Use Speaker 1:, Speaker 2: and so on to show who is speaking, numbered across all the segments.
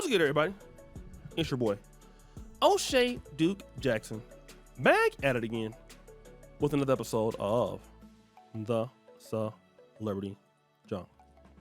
Speaker 1: What's good, everybody? It's your boy, O'Shea Duke Jackson, back at it again with another episode of The Celebrity Junk.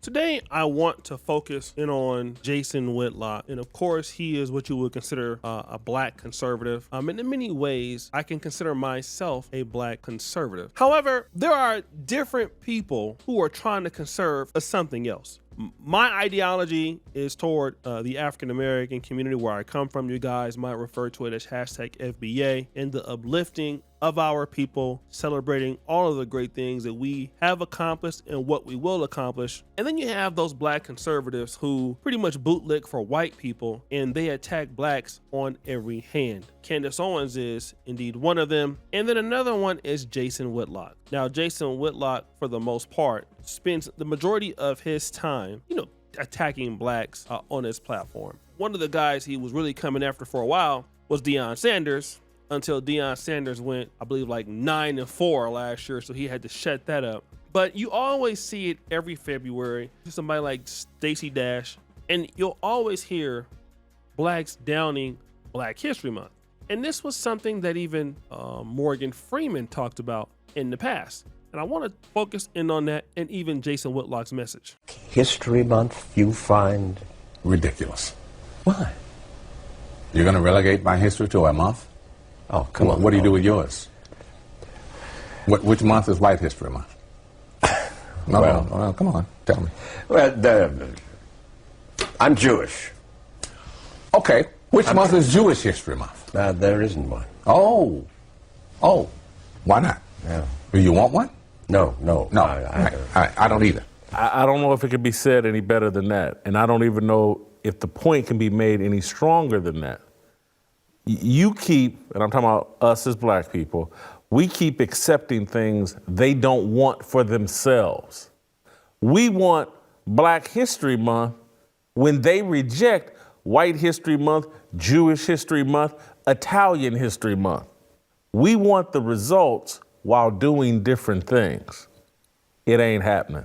Speaker 1: Today, I want to focus in on Jason Whitlock. And of course, he is what you would consider a black conservative. And in many ways, I can consider myself a black conservative. However, there are different people who are trying to conserve something else. My ideology is toward the African-American community where I come from. You guys might refer to it as hashtag FBA, and the uplifting of our people, celebrating all of the great things that we have accomplished and what we will accomplish. And then you have those black conservatives who pretty much bootlick for white people, and they attack blacks on every hand. Candace Owens is indeed one of them. And then another one is Jason Whitlock. Now, Jason Whitlock, for the most part, spends the majority of his time, attacking blacks on his platform. One of the guys he was really coming after for a while was Deion Sanders, until Deion Sanders went, I believe, like 9-4 last year, so he had to shut that up. But you always see it every February. Somebody like Stacey Dash, and you'll always hear blacks downing Black History Month. And this was something that even Morgan Freeman talked about in the past. And I want to focus in on that, and even Jason Whitlock's message.
Speaker 2: History Month you find
Speaker 3: ridiculous.
Speaker 2: Why?
Speaker 3: You're going to relegate my history to a month?
Speaker 2: Oh, come on.
Speaker 3: What do you do with yours? Which month is White History Month? No, well, come on, tell me.
Speaker 2: Well, I'm Jewish.
Speaker 3: Okay, which month is Jewish History Month?
Speaker 2: There isn't one.
Speaker 3: Oh, why not?
Speaker 2: Yeah.
Speaker 3: Do you want one?
Speaker 2: No.
Speaker 3: I don't either.
Speaker 4: I don't know if it could be said any better than that, and I don't even know if the point can be made any stronger than that. You keep, and I'm talking about us as black people, we keep accepting things they don't want for themselves. We want Black History Month when they reject White History Month, Jewish History Month, Italian History Month. We want the results while doing different things. It ain't happening.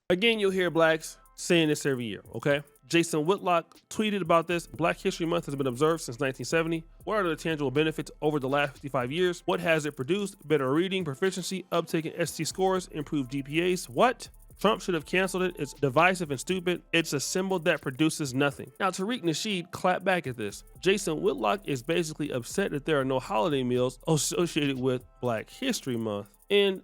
Speaker 1: Again, you'll hear blacks saying this every year, okay? Jason Whitlock tweeted about this. Black History Month has been observed since 1970. What are the tangible benefits over the last 55 years? What has it produced? Better reading, proficiency, uptake in ST scores, improved GPAs. What? Trump should have canceled it. It's divisive and stupid. It's a symbol that produces nothing. Now, Tariq Nasheed clapped back at this. Jason Whitlock is basically upset that there are no holiday meals associated with Black History Month. And,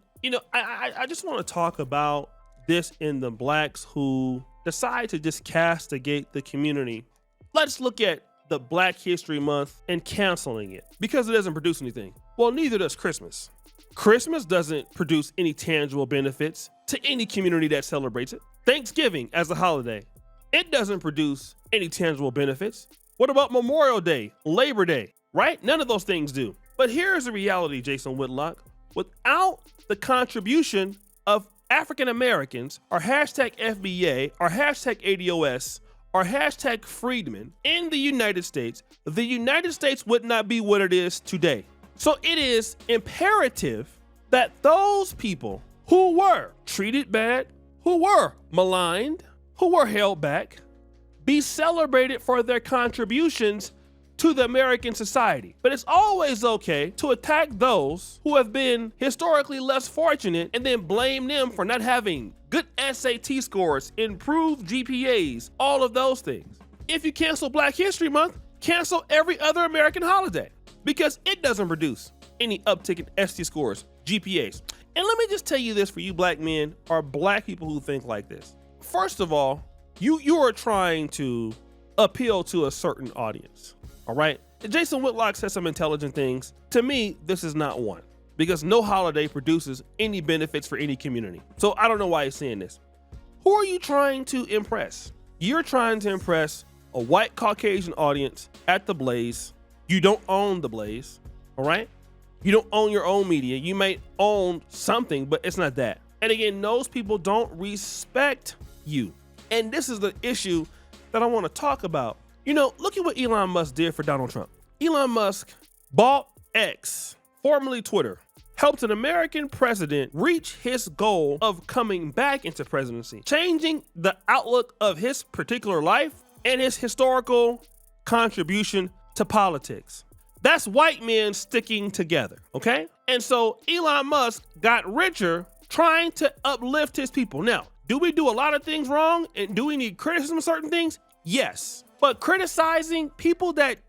Speaker 1: I just want to talk about this in the blacks who decide to just castigate the community. Let's look at the Black History Month and canceling it because it doesn't produce anything. Well, neither does Christmas. Christmas doesn't produce any tangible benefits to any community that celebrates it. Thanksgiving as a holiday, it doesn't produce any tangible benefits. What about Memorial Day, Labor Day, right? None of those things do. But here's the reality, Jason Whitlock. Without the contribution of African Americans, or hashtag FBA, or hashtag ADOS, or hashtag freedmen in the United States would not be what it is today. So it is imperative that those people who were treated bad, who were maligned, who were held back, be celebrated for their contributions to the American society. But it's always okay to attack those who have been historically less fortunate and then blame them for not having good SAT scores, improved GPAs, all of those things. If you cancel Black History Month, cancel every other American holiday because it doesn't produce any uptick in SAT scores, GPAs. And let me just tell you this for you black men or black people who think like this. First of all, you are trying to appeal to a certain audience. All right. Jason Whitlock said some intelligent things. To me, this is not one because no holiday produces any benefits for any community. So I don't know why he's saying this. Who are you trying to impress? You're trying to impress a white Caucasian audience at the Blaze. You don't own the Blaze. All right. You don't own your own media. You may own something, but it's not that. And again, those people don't respect you. And this is the issue that I want to talk about. Look at what Elon Musk did for Donald Trump. Elon Musk bought X, formerly Twitter, helped an American president reach his goal of coming back into presidency, changing the outlook of his particular life and his historical contribution to politics. That's white men sticking together, okay? And so Elon Musk got richer trying to uplift his people. Now, do we do a lot of things wrong? And do we need criticism of certain things? Yes. But criticizing people that,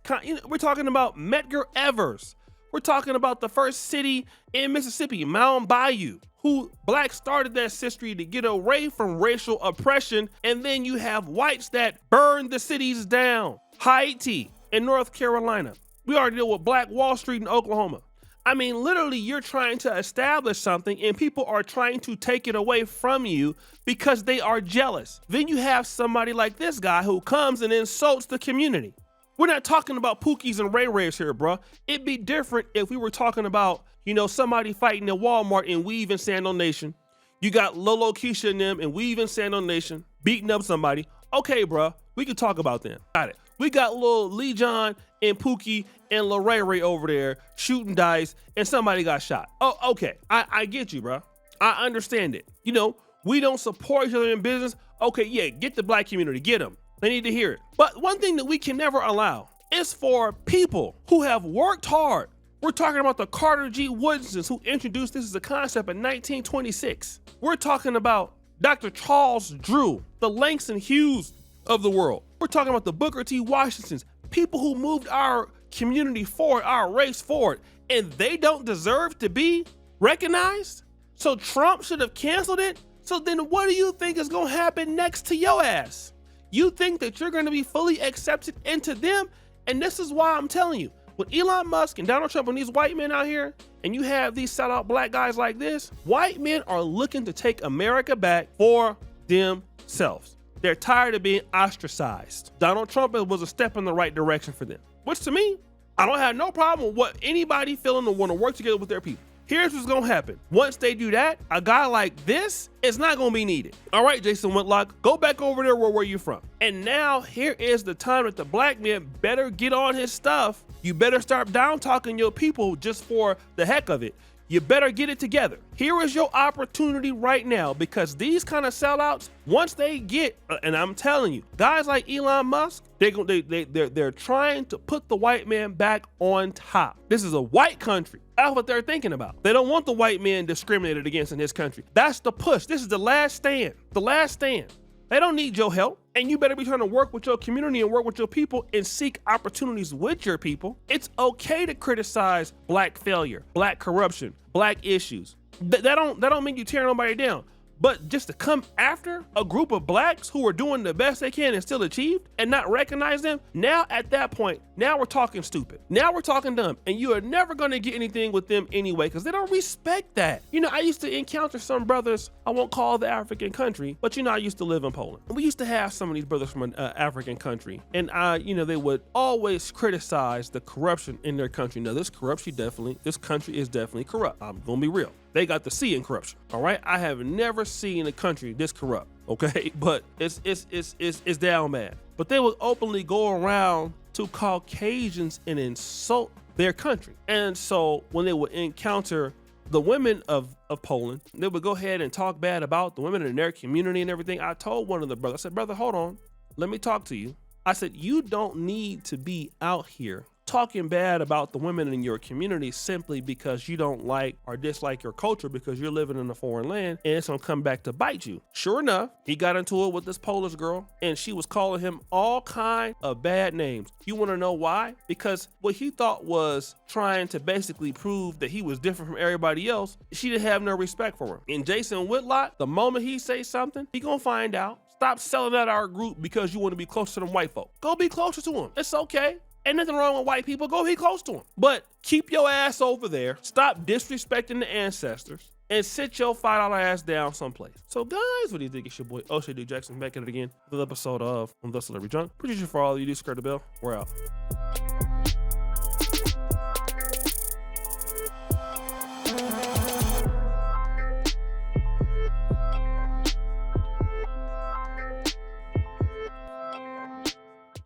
Speaker 1: we're talking about Medgar Evers. We're talking about the first city in Mississippi, Mound Bayou, who blacks started that history to get away from racial oppression. And then you have whites that burned the cities down. Haiti in North Carolina. We already deal with Black Wall Street in Oklahoma. I mean, literally, you're trying to establish something and people are trying to take it away from you because they are jealous. Then you have somebody like this guy who comes and insults the community. We're not talking about Pookies and Ray Rays here, bro. It'd be different if we were talking about, somebody fighting at Walmart in Weave and Sando Nation. You got Lolo Keisha and them and Weave and Sando Nation beating up somebody. Okay, bro, we can talk about them. Got it. We got little Lee John and Pookie and Lil Ray Ray over there shooting dice and somebody got shot. Oh, okay. I get you, bro. I understand it. We don't support each other in business. Okay, yeah, get the black community. Get them. They need to hear it. But one thing that we can never allow is for people who have worked hard. We're talking about the Carter G. Woodsons who introduced this as a concept in 1926. We're talking about Dr. Charles Drew, the Langston Hughes of the world. We're talking about the Booker T. Washingtons, people who moved our community forward, our race forward, and they don't deserve to be recognized? So Trump should have canceled it? So then what do you think is gonna happen next to your ass? You think that you're gonna be fully accepted into them? And this is why I'm telling you, with Elon Musk and Donald Trump and these white men out here, and you have these sellout black guys like this, white men are looking to take America back for themselves. They're tired of being ostracized. Donald Trump was a step in the right direction for them, which to me, I don't have no problem with what anybody feeling to want to work together with their people. Here's what's gonna happen. Once they do that, a guy like this is not gonna be needed. All right, Jason Whitlock, go back over there where you're from. And now here is the time that the black man better get on his stuff. You better start down talking your people just for the heck of it. You better get it together. Here is your opportunity right now, because these kind of sellouts, once they get, and I'm telling you, guys like Elon Musk, they're trying to put the white man back on top. This is a white country. That's what they're thinking about. They don't want the white man discriminated against in this country. That's the push. This is the last stand. The last stand. They don't need your help. And you better be trying to work with your community and work with your people and seek opportunities with your people. It's okay to criticize black failure, black corruption, black issues. That don't mean you tear nobody down. But just to come after a group of blacks who are doing the best they can and still achieved and not recognize them, now at that point, now we're talking stupid. Now we're talking dumb. And you are never going to get anything with them anyway because they don't respect that. I used to encounter some brothers, I won't call the African country, but I used to live in Poland. We used to have some of these brothers from an African country. And they would always criticize the corruption in their country. Now this country is definitely corrupt. I'm going to be real. They got the C in corruption, all right? I have never seen a country this corrupt, okay? But it's down bad. But they would openly go around to Caucasians and insult their country. And so when they would encounter the women of Poland, they would go ahead and talk bad about the women in their community and everything. I told one of the brothers, I said, brother, hold on, let me talk to you. I said, you don't need to be out here talking bad about the women in your community simply because you don't like or dislike your culture because you're living in a foreign land and it's gonna come back to bite you. Sure enough, he got into it with this Polish girl and she was calling him all kind of bad names. You wanna know why? Because what he thought was trying to basically prove that he was different from everybody else, she didn't have no respect for him. And Jason Whitlock, the moment he say something, he gonna find out. Stop selling out our group because you wanna be closer to them white folk. Go be closer to them. It's okay. Ain't nothing wrong with white people. Go be close to them. But keep your ass over there. Stop disrespecting the ancestors and sit your $5 ass down someplace. So guys, what do you think? It's your boy O'Shea D. Jackson back at it again with another episode of The Celebrity Drunk. Producer for all of you, do skirt the bell. We're out.